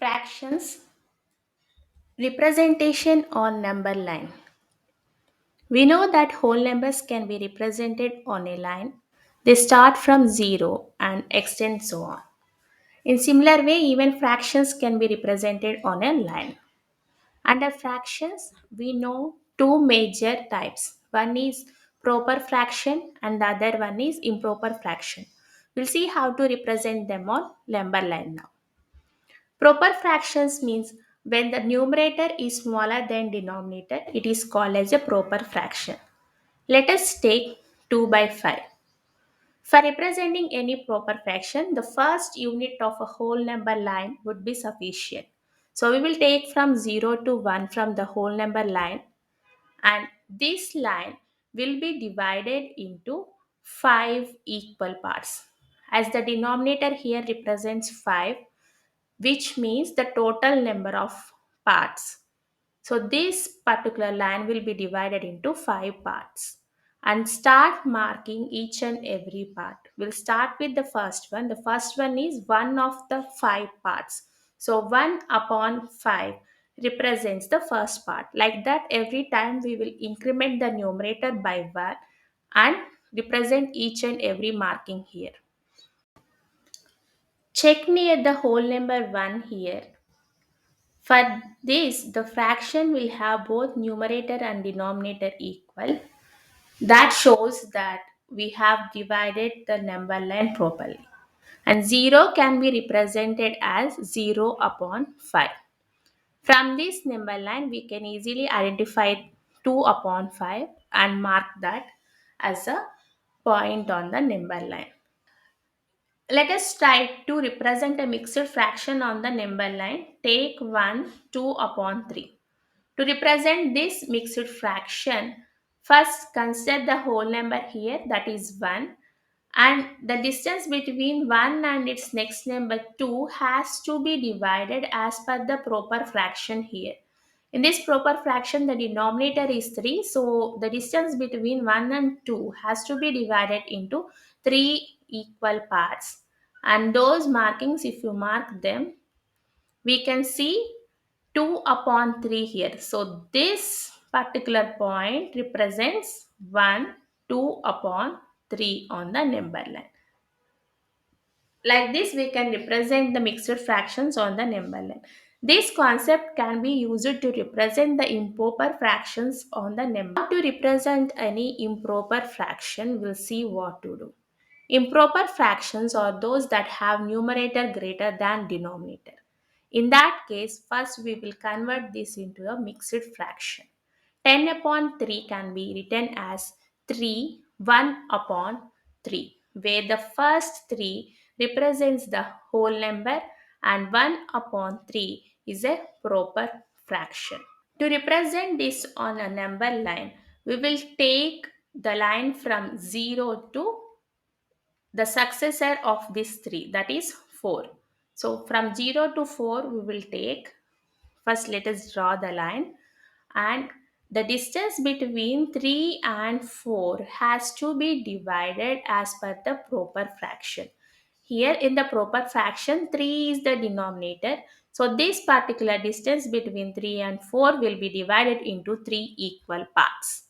Fractions representation on number line. We know that whole numbers can be represented on a line. They start from 0 and extend so on. In similar way, even fractions can be represented on a line. Under fractions, we know two major types. One is proper fraction and the other one is improper fraction. We'll see how to represent them on number line now. Proper fractions means when the numerator is smaller than denominator, it is called as a proper fraction. Let us take 2 by 5. For representing any proper fraction, the first unit of a whole number line would be sufficient. So we will take from 0 to 1 from the whole number line, and this line will be divided into 5 equal parts. As the denominator here represents 5, which means the total number of parts. So this particular line will be divided into 5 parts and start marking each and every part. We'll start with the first one. The first one is one of the 5 parts. So 1 upon 5 represents the first part. Like that, every time we will increment the numerator by 1 and represent each and every marking here. Check near the whole number 1 here. For this, the fraction will have both numerator and denominator equal. That shows that we have divided the number line properly. And 0 can be represented as 0 upon 5. From this number line, we can easily identify 2 upon 5 and mark that as a point on the number line. Let us try to represent a mixed fraction on the number line. Take 1, 2 upon 3. To represent this mixed fraction, first consider the whole number here, that is 1, and the distance between 1 and its next number 2 has to be divided as per the proper fraction here. In this proper fraction, the denominator is 3, so the distance between 1 and 2 has to be divided into 3 equal parts. And those markings, if you mark them, we can see 2 upon 3 here. So this particular point represents 1, 2 upon 3 on the number line. Like this, we can represent the mixed fractions on the number line. This concept can be used to represent the improper fractions on the number. How to represent any improper fraction, we'll see what to do. Improper fractions are those that have numerator greater than denominator. In that case, first we will convert this into a mixed fraction. 10 upon 3 can be written as 3, 1 upon 3, where the first 3 represents the whole number and 1 upon 3 is a proper fraction. To represent this on a number line, we will take the line from 0 to the successor of this 3, that is 4. So from 0 to 4 we will take, first let us draw the line, and the distance between 3 and 4 has to be divided as per the proper fraction. Here in the proper fraction, 3 is the denominator, so this particular distance between 3 and 4 will be divided into 3 equal parts.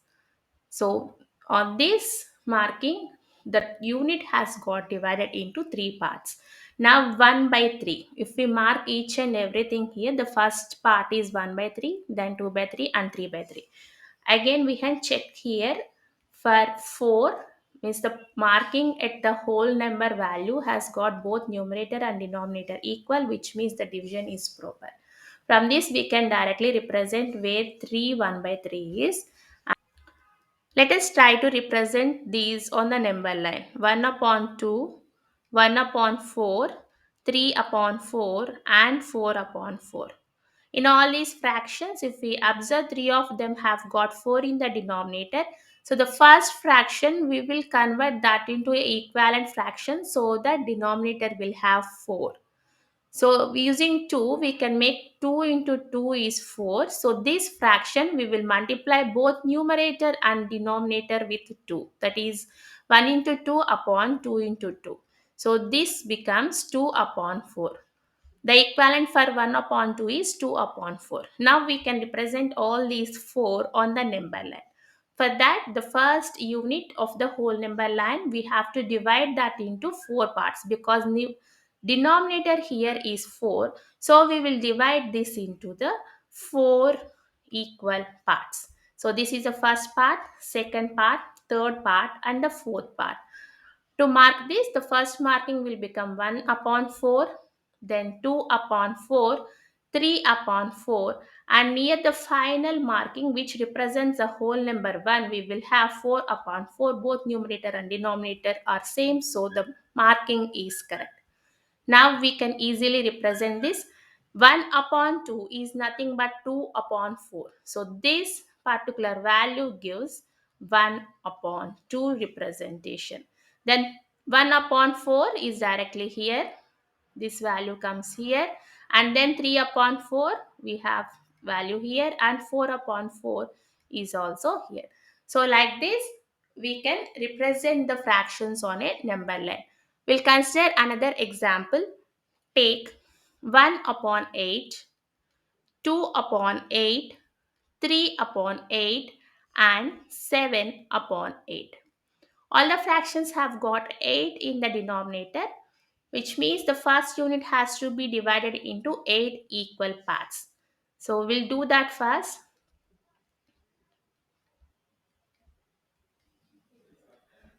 So on this marking, the unit has got divided into 3 parts. Now 1 by 3. If we mark each and everything here, the first part is 1 by 3, then 2 by 3 and 3 by 3. Again we can check here for 4, means the marking at the whole number value has got both numerator and denominator equal, which means the division is proper. From this we can directly represent where 3 1 by 3 is. Let us try to represent these on the number line. 1 upon 2, 1 upon 4, 3 upon 4 and 4 upon 4. In all these fractions, if we observe, 3 of them have got 4 in the denominator. So the first fraction, we will convert that into an equivalent fraction so that denominator will have 4. So using 2, we can make 2 into 2 is 4. So this fraction, we will multiply both numerator and denominator with 2. That is 1 into 2 upon 2 into 2. So this becomes 2 upon 4. The equivalent for 1 upon 2 is 2 upon 4. Now we can represent all these 4 on the number line. For that, the first unit of the whole number line, we have to divide that into 4 parts because the denominator here is 4. So we will divide this into the 4 equal parts. So this is the first part, second part, third part, and the fourth part. To mark this, the first marking will become 1 upon 4, then 2 upon 4, 3 upon 4, and near the final marking, which represents the whole number 1, we will have 4 upon 4. Both numerator and denominator are same, so the marking is correct. Now we can easily represent this. 1 upon 2 is nothing but 2 upon 4. So this particular value gives 1 upon 2 representation. Then 1 upon 4 is directly here. This value comes here. And then 3 upon 4 we have value here, and 4 upon 4 is also here. So like this we can represent the fractions on a number line. We'll consider another example. Take 1 upon 8, 2 upon 8, 3 upon 8, and 7 upon 8. All the fractions have got 8 in the denominator, which means the first unit has to be divided into 8 equal parts. So we'll do that first.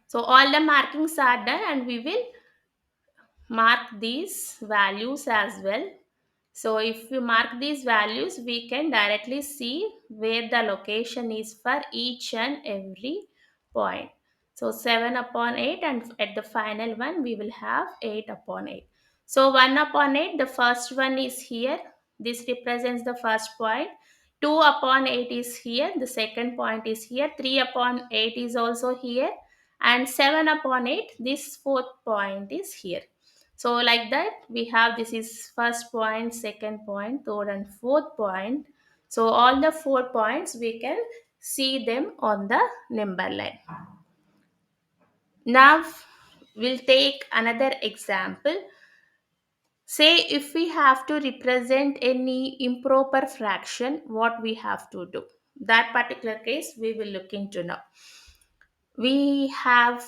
So all the markings are done, and we will mark these values as well. So if we mark these values, we can directly see where the location is for each and every point. So 7 upon 8, and at the final one we will have 8 upon 8. So 1 upon 8, the first one is here. This represents the first point. 2 upon 8 is here. The second point is here. 3 upon 8 is also here. And 7 upon 8, this fourth point is here. So like that we have, this is first point, second point, third and fourth point. So all the 4 points we can see them on the number line. Now we'll take another example. Say if we have to represent any improper fraction, what we have to do. That particular case we will look into now. We have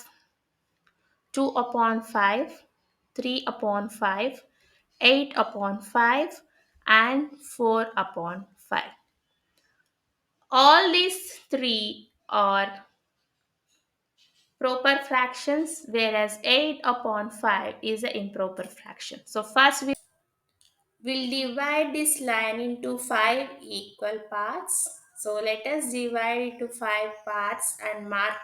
2 upon 5, 3 upon 5, 8 upon 5, and 4 upon 5. All these 3 are proper fractions, whereas 8 upon 5 is an improper fraction. So first we will divide this line into 5 equal parts. So let us divide it into 5 parts and mark.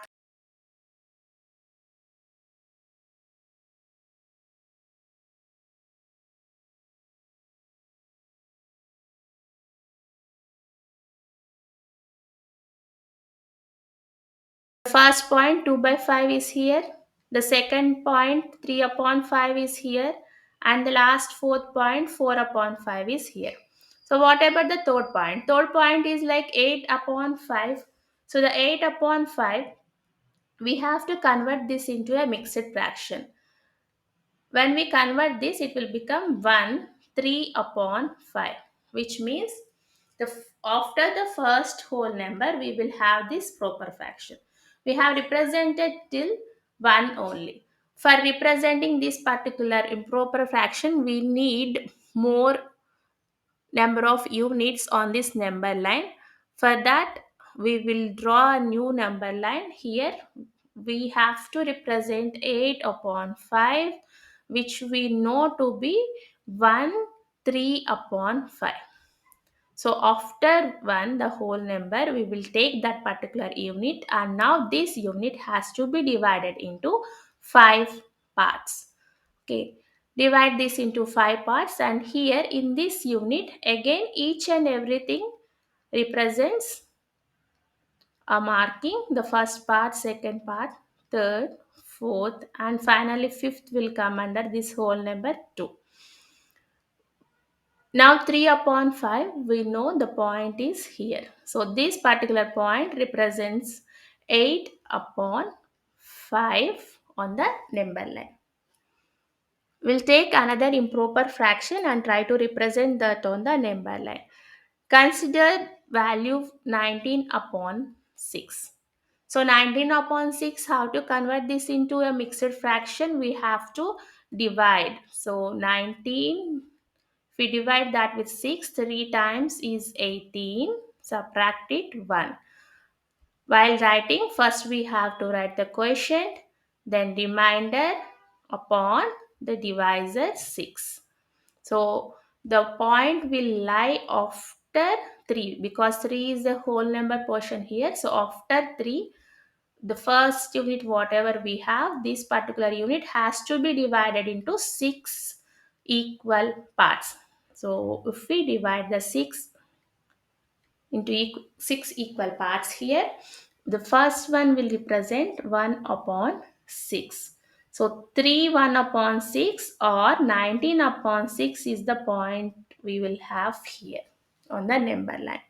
The first point 2 by 5 is here. The second point 3 upon 5 is here. And the last fourth point 4 upon 5 is here. So what about the third point? Third point is like 8 upon 5. So the 8 upon 5, we have to convert this into a mixed fraction. When we convert this, it will become 1 3 upon 5, which means after the first whole number, we will have this proper fraction. We have represented till 1 only. For representing this particular improper fraction, we need more number of units on this number line. For that, we will draw a new number line. Here we have to represent 8 upon 5, which we know to be 1 3 upon 5. So after 1, the whole number, we will take that particular unit, and now this unit has to be divided into 5 parts. Okay, divide this into 5 parts, and here in this unit again each and everything represents a marking. The first part, second part, third, fourth, and finally fifth will come under this whole number 2. Now 3 upon 5, we know the point is here. So this particular point represents 8 upon 5 on the number line. We'll take another improper fraction and try to represent that on the number line. Consider value 19 upon 6. So 19 upon 6, how to convert this into a mixed fraction? We have to divide. So 19, if we divide that with 6, 3 times is 18, subtract it 1. While writing, first we have to write the quotient, then remainder upon the divisor 6. So the point will lie after 3 because 3 is the whole number portion here. So after 3, the first unit, whatever we have, this particular unit has to be divided into 6 equal parts. So if we divide the 6 into 6 equal parts here, the first one will represent 1 upon 6. So 3 1 upon 6 or 19 upon 6 is the point we will have here on the number line.